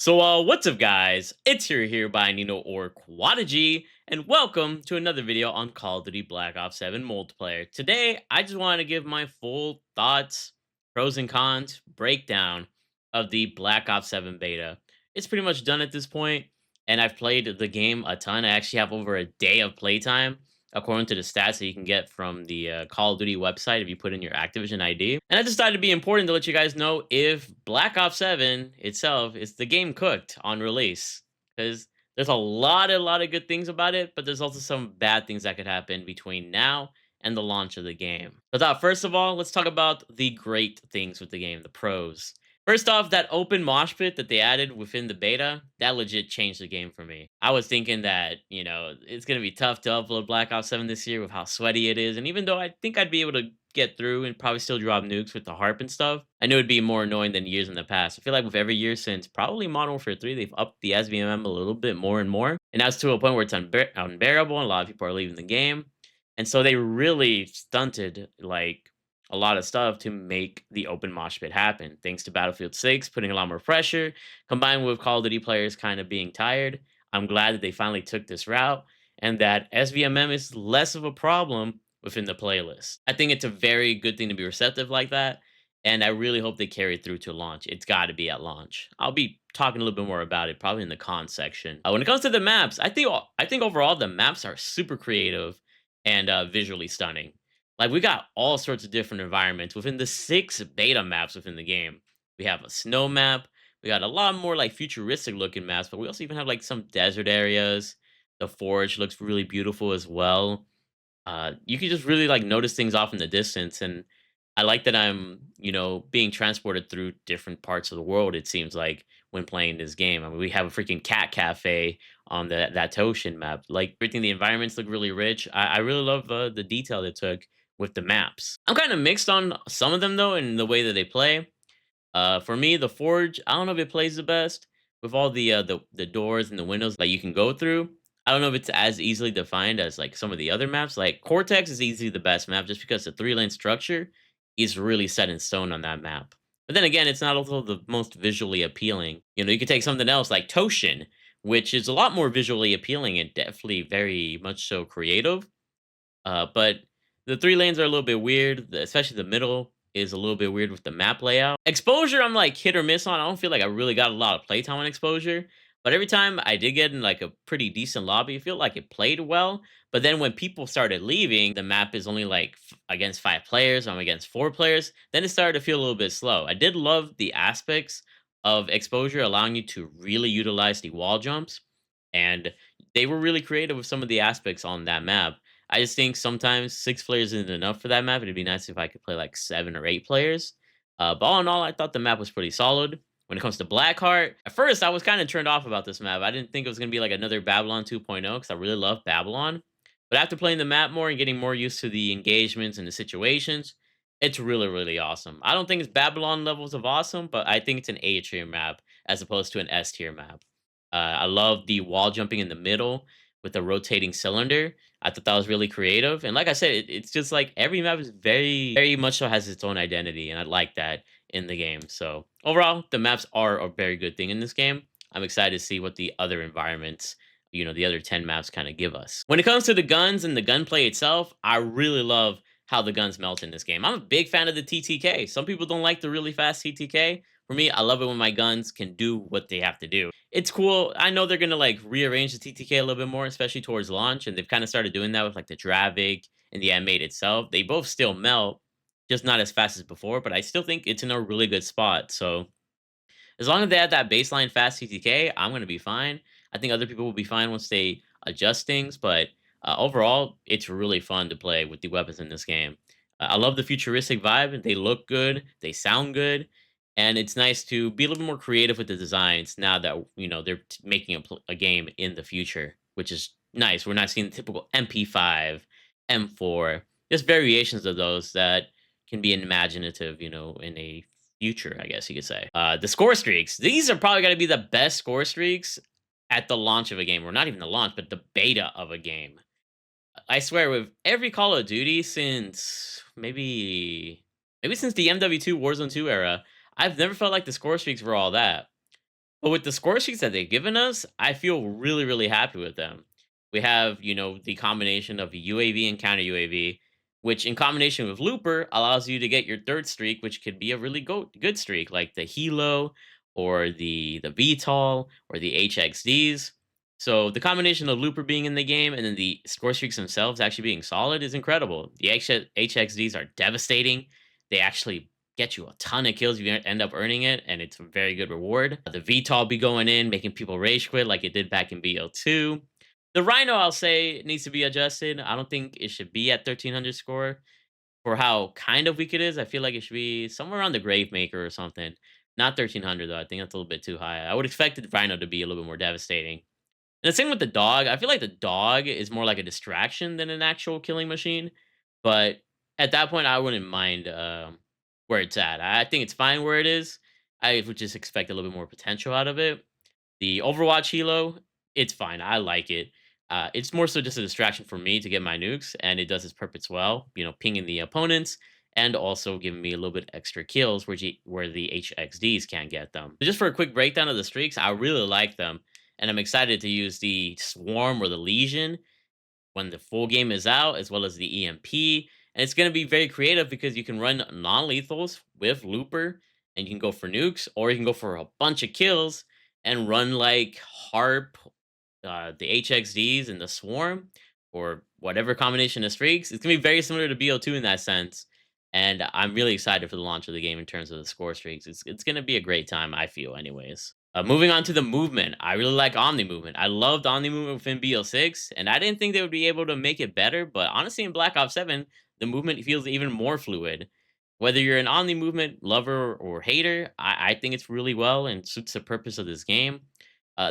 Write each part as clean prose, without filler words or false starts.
What's up, guys? It's here by Nino or Quadagy, and welcome to another video on Call of Duty Black Ops 7 Multiplayer. Today, I just want to give my full thoughts, pros and cons, breakdown of the Black Ops 7 beta. It's pretty much done at this point, and I've played the game a ton. I actually have over a day of playtime, according to the stats that you can get from the Call of Duty website if you put in your Activision ID. And I just thought it'd be important to let you guys know if Black Ops 7 itself is the game cooked on release. Because there's a lot of good things about it, but there's also some bad things that could happen between now and the launch of the game. Without first of all, let's talk about the great things with the game, the pros. First off, that open Moshpit that they added within the beta, that legit changed the game for me. I was thinking that, it's going to be tough to upload Black Ops 7 this year with how sweaty it is. And even though I think I'd be able to get through and probably still drop nukes with the harp and stuff, I knew it'd be more annoying than years in the past. I feel like with every year since probably Modern Warfare 3, they've upped the SVMM a little bit more and more. And that's to a point where it's unbearable and a lot of people are leaving the game. And so they really stunted, like, a lot of stuff to make the open mosh pit happen. Thanks to Battlefield 6 putting a lot more pressure, combined with Call of Duty players kind of being tired. I'm glad that they finally took this route and that SVMM is less of a problem within the playlist. I think it's a very good thing to be receptive like that, and I really hope they carry through to launch. It's got to be at launch. I'll be talking a little bit more about it probably in the con section. When it comes to the maps, I think overall the maps are super creative and visually stunning. Like, we got all sorts of different environments within the 6 beta maps within the game. We have a snow map. We got a lot more like futuristic looking maps, but we also even have like some desert areas. The forge looks really beautiful as well. You can just really like notice things off in the distance, and I like that I'm being transported through different parts of the world. It seems like when playing this game, I mean, we have a freaking cat cafe on that Toshin map. Like, everything, the environments look really rich. I really love the detail they took with the maps. I'm kind of mixed on some of them though, in the way that they play. For me, the Forge, I don't know if it plays the best with all the doors and the windows that you can go through. I don't know if it's as easily defined as like some of the other maps. Like Cortex is easily the best map just because the 3-lane structure is really set in stone on that map. But then again, it's not also the most visually appealing. You could take something else like Toshin, which is a lot more visually appealing and definitely very much so creative. But the 3 lanes are a little bit weird, especially the middle is a little bit weird with the map layout. Exposure, I'm like hit or miss on. I don't feel like I really got a lot of playtime on exposure, but every time I did get in like a pretty decent lobby, I feel like it played well. But then when people started leaving, the map is only like against 5 players, I'm against 4 players, then it started to feel a little bit slow. I did love the aspects of exposure allowing you to really utilize the wall jumps, and they were really creative with some of the aspects on that map. I just think sometimes 6 players isn't enough for that map. It'd be nice if I could play like 7 or 8 players. But all in all, I thought the map was pretty solid. When it comes to Blackheart, at first I was kind of turned off about this map. I didn't think it was going to be like another Babylon 2.0 because I really love Babylon. But after playing the map more and getting more used to the engagements and the situations, it's really, really awesome. I don't think it's Babylon levels of awesome, but I think it's an A tier map as opposed to an S tier map. I love the wall jumping in the middle with the rotating cylinder. I thought that was really creative. And like I said, it's just like every map is very, very much so has its own identity. And I like that in the game. So overall, the maps are a very good thing in this game. I'm excited to see what the other environments, the other 10 maps kind of give us. When it comes to the guns and the gunplay itself, I really love how the guns melt in this game. I'm a big fan of the TTK. Some people don't like the really fast TTK. For me, I love it when my guns can do what they have to do. It's cool. I know they're gonna like rearrange the TTK a little bit more, especially towards launch, and they've kind of started doing that with like the Dravik and the M8 itself. They both still melt, just not as fast as before, but I still think it's in a really good spot. So as long as they have that baseline fast TTK, I'm gonna be fine. I think other people will be fine once they adjust things, but overall, it's really fun to play with the weapons in this game. I love the futuristic vibe. They look good, they sound good, and it's nice to be a little bit more creative with the designs now that they're making a game in the future, which is nice. We're not seeing the typical MP5, M4, just variations of those that can be imaginative, in a future, I guess you could say. The score streaks. These are probably going to be the best score streaks at the launch of a game, or not even the launch, but the beta of a game. I swear, with every Call of Duty since maybe since the MW2 Warzone 2 era, I've never felt like the score streaks were all that. But with the score sheets that they've given us, I feel really, really happy with them. We have, the combination of UAV and counter UAV, which in combination with Looper allows you to get your third streak, which could be a really good streak, like the Helo or the VTOL or the HXDs. So the combination of Looper being in the game and then the score streaks themselves actually being solid is incredible. The HXDs are devastating. They actually get you a ton of kills if you end up earning it, and it's a very good reward. The VTOL be going in, making people rage quit like it did back in BO2. The Rhino, I'll say, needs to be adjusted. I don't think it should be at 1300 score for how kind of weak it is. I feel like it should be somewhere around the Gravemaker or something. Not 1300 though. I think that's a little bit too high. I would expect the Rhino to be a little bit more devastating. And the same with the dog. I feel like the dog is more like a distraction than an actual killing machine. But at that point, I wouldn't mind where it's at. I think it's fine where it is. I would just expect a little bit more potential out of it. The Overwatch Helo, it's fine. I like it. It's more so just a distraction for me to get my nukes, and it does its purpose well. Pinging the opponents and also giving me a little bit extra kills where the HXDs can't get them. Just for a quick breakdown of the streaks, I really like them, and I'm excited to use the Swarm or the Legion when the full game is out, as well as the EMP. And it's going to be very creative because you can run non lethals with Looper and you can go for nukes, or you can go for a bunch of kills and run like Harp, the HXDs, and the Swarm, or whatever combination of streaks. It's going to be very similar to BO2 in that sense. And I'm really excited for the launch of the game in terms of the score streaks. It's going to be a great time, I feel, anyways. Moving on to the movement, I really like Omni movement. I loved Omni movement within BO6, and I didn't think they would be able to make it better. But honestly, in Black Ops 7, the movement feels even more fluid. Whether you're an Omni movement lover or hater, I think it's really well and suits the purpose of this game.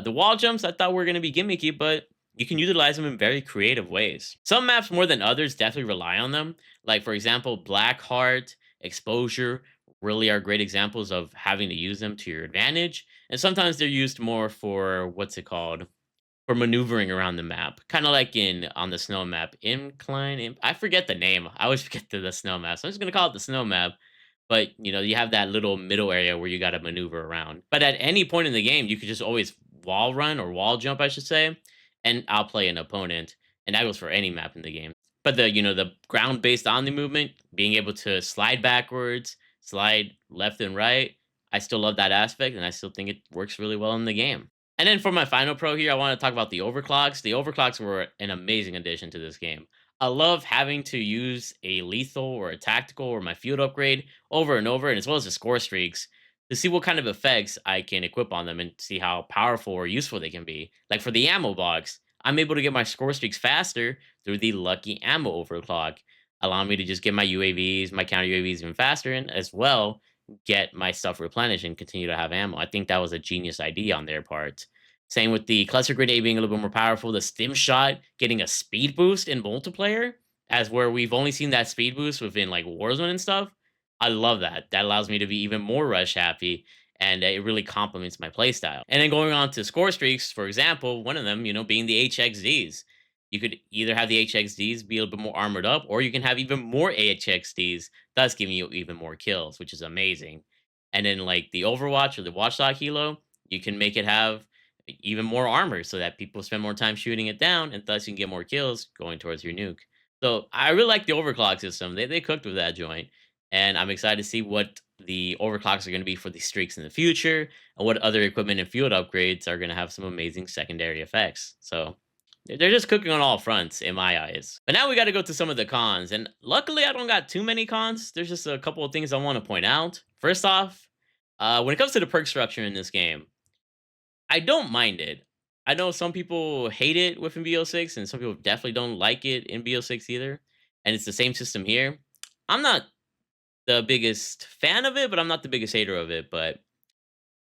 The wall jumps I thought were going to be gimmicky, but you can utilize them in very creative ways. Some maps more than others definitely rely on them. Like, for example, Blackheart, Exposure really are great examples of having to use them to your advantage. And sometimes they're used more for what's it called? For maneuvering around the map. Kind of like in on the snow map. I forget the name. I always forget the snow map. So I'm just gonna call it the snow map. But you have that little middle area where you gotta maneuver around. But at any point in the game, you could just always wall run or wall jump, I should say, and outplay an opponent. And that goes for any map in the game. But the ground based omni movement, being able to slide backwards, slide left and right, I still love that aspect, and I still think it works really well in the game. And then for my final pro here, I want to talk about the overclocks. The overclocks were an amazing addition to this game. I love having to use a lethal or a tactical or my field upgrade over and over, and as well as the score streaks to see what kind of effects I can equip on them and see how powerful or useful they can be. Like for the ammo box, I'm able to get my score streaks faster through the lucky ammo overclock, allowing me to just get my UAVs, my counter UAVs even faster, and as well get my stuff replenished and continue to have ammo. I think that was a genius idea on their part. Same with the cluster grenade being a little bit more powerful, the stim shot getting a speed boost in multiplayer, as where we've only seen that speed boost within like Warzone and stuff. I love that. That allows me to be even more rush happy, and it really complements my playstyle. And then going on to score streaks, for example, one of them, being the HXDs. You could either have the HXDs be a little bit more armored up, or you can have even more HXDs, thus giving you even more kills, which is amazing. And then like the Overwatch or the Watchdog Helo, you can make it have even more armor so that people spend more time shooting it down, and thus you can get more kills going towards your nuke. So I really like the overclock system. They cooked with that joint, and I'm excited to see what the overclocks are going to be for the streaks in the future, and what other equipment and field upgrades are going to have some amazing secondary effects. So they're just cooking on all fronts in my eyes. But now we got to go to some of the cons, and luckily I don't got too many cons. There's just a couple of things I want to point out. First off, when it comes to the perk structure in this game, I don't mind it. I know some people hate it within BO6, and some people definitely don't like it in BO6 either. And it's the same system here. I'm not the biggest fan of it, but I'm not the biggest hater of it. But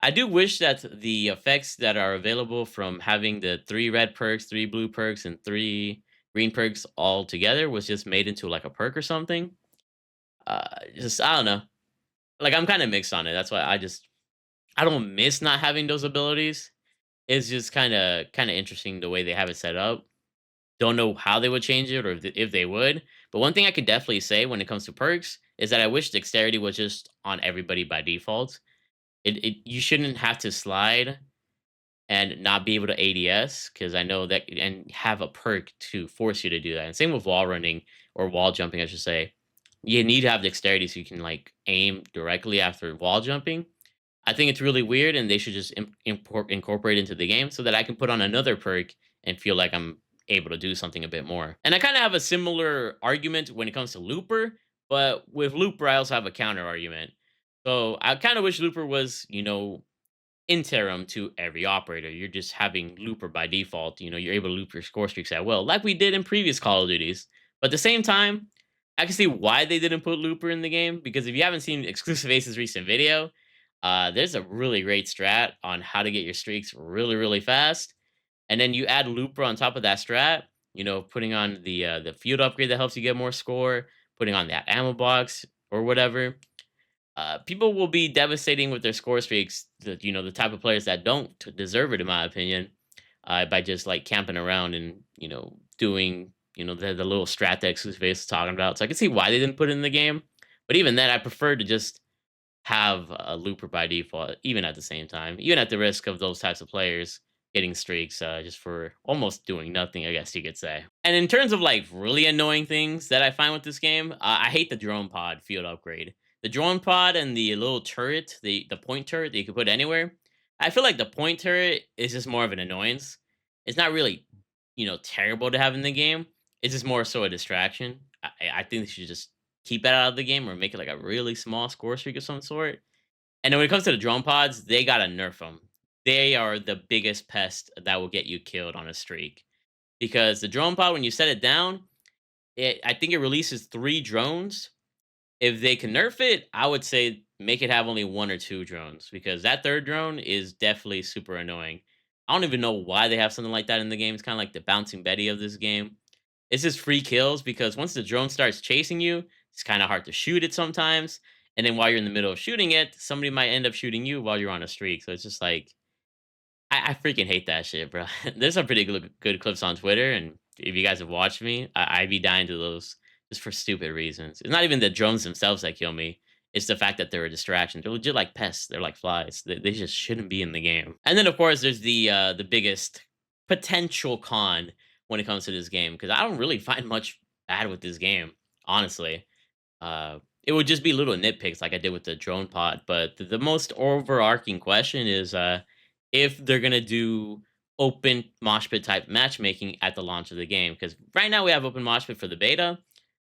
I do wish that the effects that are available from having the 3 red perks, 3 blue perks, and 3 green perks all together was just made into like a perk or something. Just I don't know. Like I'm kind of mixed on it. That's why I don't miss not having those abilities. It's just kinda interesting the way they have it set up. Don't know how they would change it or if they would. But one thing I could definitely say when it comes to perks is that I wish dexterity was just on everybody by default. You shouldn't have to slide. and not be able to ADS because I know that, and have a perk to force you to do that. And same with wall running or wall jumping, I should say. You need to have dexterity so you can like aim directly after wall jumping. I think it's really weird, and they should just incorporate into the game so that I can put on another perk and feel like I'm able to do something a bit more. And I kind of have a similar argument when it comes to Looper, but with Looper, I also have a counter argument. So I kind of wish Looper was, interim to every operator. You're just having Looper by default. You're able to loop your score streaks at will, like we did in previous Call of Duties. But at the same time, I can see why they didn't put Looper in the game, because if you haven't seen Exclusive Ace's recent video, there's a really great strat on how to get your streaks really, really fast. And then you add Looper on top of that strat, putting on the field upgrade that helps you get more score, putting on that ammo box or whatever. People will be devastating with their score streaks. The type of players that don't deserve it, in my opinion, by just like camping around and doing the little strat that Exclusive Ace is talking about. So I can see why they didn't put it in the game, but even then, I prefer to just have a looper by default, even at the same time, even at the risk of those types of players getting streaks just for almost doing nothing, I guess you could say. And in terms of like really annoying things that I find with this game, I hate the drone pod field upgrade. The drone pod and the little turret, the point turret that you can put anywhere. I feel like the point turret is just more of an annoyance. It's not really, terrible to have in the game. It's just more so a distraction. I think they should just keep it out of the game or make it like a really small score streak of some sort. And then when it comes to the drone pods, they gotta nerf them. They are the biggest pest that will get you killed on a streak, because the drone pod, when you set it down, I think it releases 3 drones. If they can nerf it, I would say make it have only 1 or 2 drones, because that third drone is definitely super annoying. I don't even know why they have something like that in the game. It's kind of like the bouncing Betty of this game. It's just free kills, because once the drone starts chasing you, it's kind of hard to shoot it sometimes. And then while you're in the middle of shooting it, somebody might end up shooting you while you're on a streak. So it's just like, I freaking hate that shit, bro. There's some pretty good clips on Twitter, and if you guys have watched me, I be dying to those just for stupid reasons. It's not even the drones themselves that kill me. It's the fact that they're a distraction. They're legit like pests. They're like flies. They just shouldn't be in the game. And then of course there's the biggest potential con when it comes to this game, because I don't really find much bad with this game, honestly. It would just be little nitpicks like I did with the drone pod. But the most overarching question is if they're gonna do open Moshpit type matchmaking at the launch of the game. Because right now we have open Moshpit for the beta,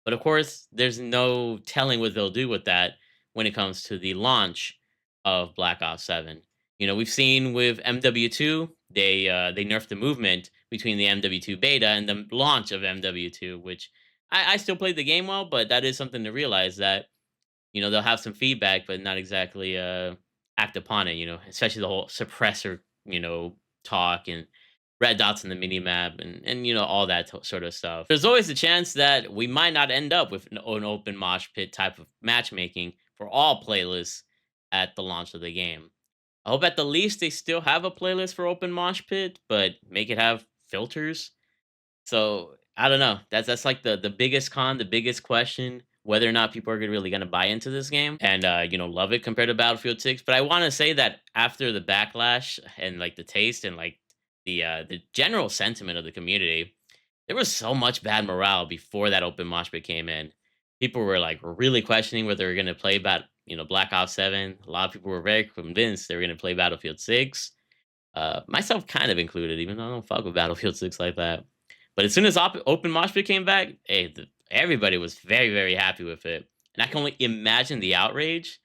but of course there's no telling what they'll do with that when it comes to the launch of Black Ops 7. We've seen with MW2, they nerfed the movement between the MW2 beta and the launch of MW2, which I still played the game well, but that is something to realize that they'll have some feedback, but not exactly act upon it. Especially the whole suppressor, talk and red dots in the mini map and all that sort of stuff. There's always a chance that we might not end up with an open mosh pit type of matchmaking for all playlists at the launch of the game. I hope at the least they still have a playlist for open mosh pit, but make it have filters. So I don't know. That's like the biggest con, the biggest question, whether or not people are really gonna buy into this game and love it compared to Battlefield 6. But I want to say that after the backlash and like the taste and like the general sentiment of the community, there was so much bad morale before that open mosh pit came in. People were like really questioning whether they were gonna play Black Ops 7. A lot of people were very convinced they were gonna play Battlefield 6. Myself kind of included, even though I don't fuck with Battlefield 6 like that. But as soon as Open Mosh Pit came back, hey, everybody was very, very happy with it. And I can only imagine the outrage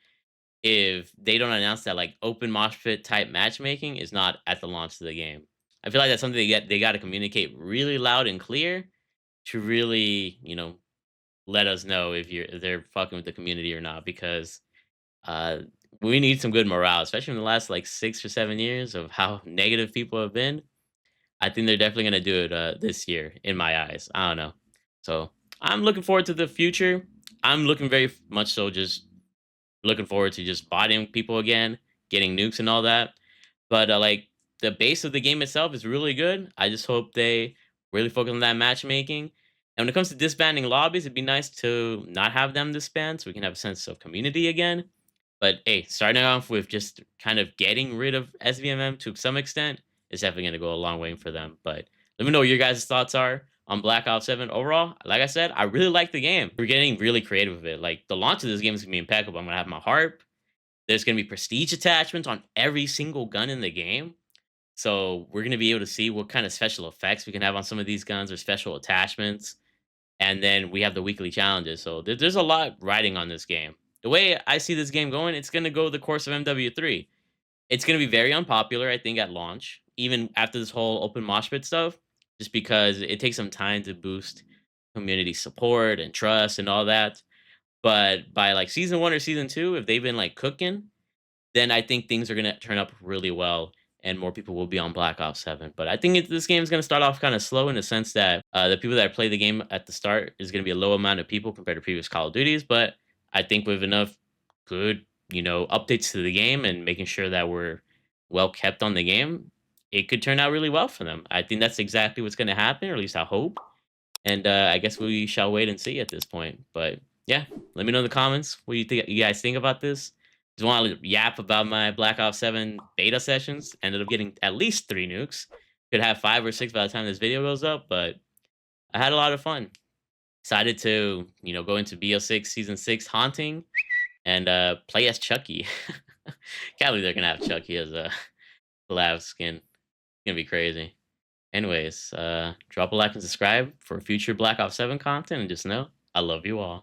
if they don't announce that like Open Mosh Pit type matchmaking is not at the launch of the game. I feel like that's something they got to communicate really loud and clear to really, let us know if they're fucking with the community or not, because uh, we need some good morale, especially in the last like 6 or 7 years of how negative people have been. I think they're definitely gonna do it this year, in my eyes. I don't know. So I'm looking forward to the future. I'm looking very much so just looking forward to just bodying people again, getting nukes and all that. But like the base of the game itself is really good. I just hope they really focus on that matchmaking. And when it comes to disbanding lobbies, it'd be nice to not have them disband so we can have a sense of community again. But hey, starting off with just kind of getting rid of SVMM to some extent it's definitely going to go a long way for them. But let me know what your guys' thoughts are on Black Ops 7 overall. Like I said, I really like the game. We're getting really creative with it. Like the launch of this game is going to be impeccable. I'm going to have my harp. There's going to be prestige attachments on every single gun in the game. So we're going to be able to see what kind of special effects we can have on some of these guns or special attachments. And then we have the weekly challenges. So there's a lot riding on this game. The way I see this game going, it's going to go the course of MW3. It's going to be very unpopular, I think, at launch, even after this whole open Moshpit stuff, just because it takes some time to boost community support and trust and all that. But by like season one or season two, if they've been like cooking, then I think things are gonna turn up really well, and more people will be on Black Ops 7. But I think this game is gonna start off kind of slow in the sense that the people that play the game at the start is gonna be a low amount of people compared to previous Call of Duties. But I think with enough good, updates to the game and making sure that we're well kept on the game, it could turn out really well for them. I think that's exactly what's gonna happen, or at least I hope. And I guess we shall wait and see at this point. But yeah, let me know in the comments what you guys think about this. Just want to yap about my Black Ops 7 beta sessions. Ended up getting at least 3 nukes. Could have 5 or 6 by the time this video goes up, but I had a lot of fun. Decided to, go into BO6 Season 6 Haunting and play as Chucky. Can't believe they're gonna have Chucky as a collab skin. It's gonna be crazy. Anyways, drop a like and subscribe for future Black Ops 7 content, and just know I love you all.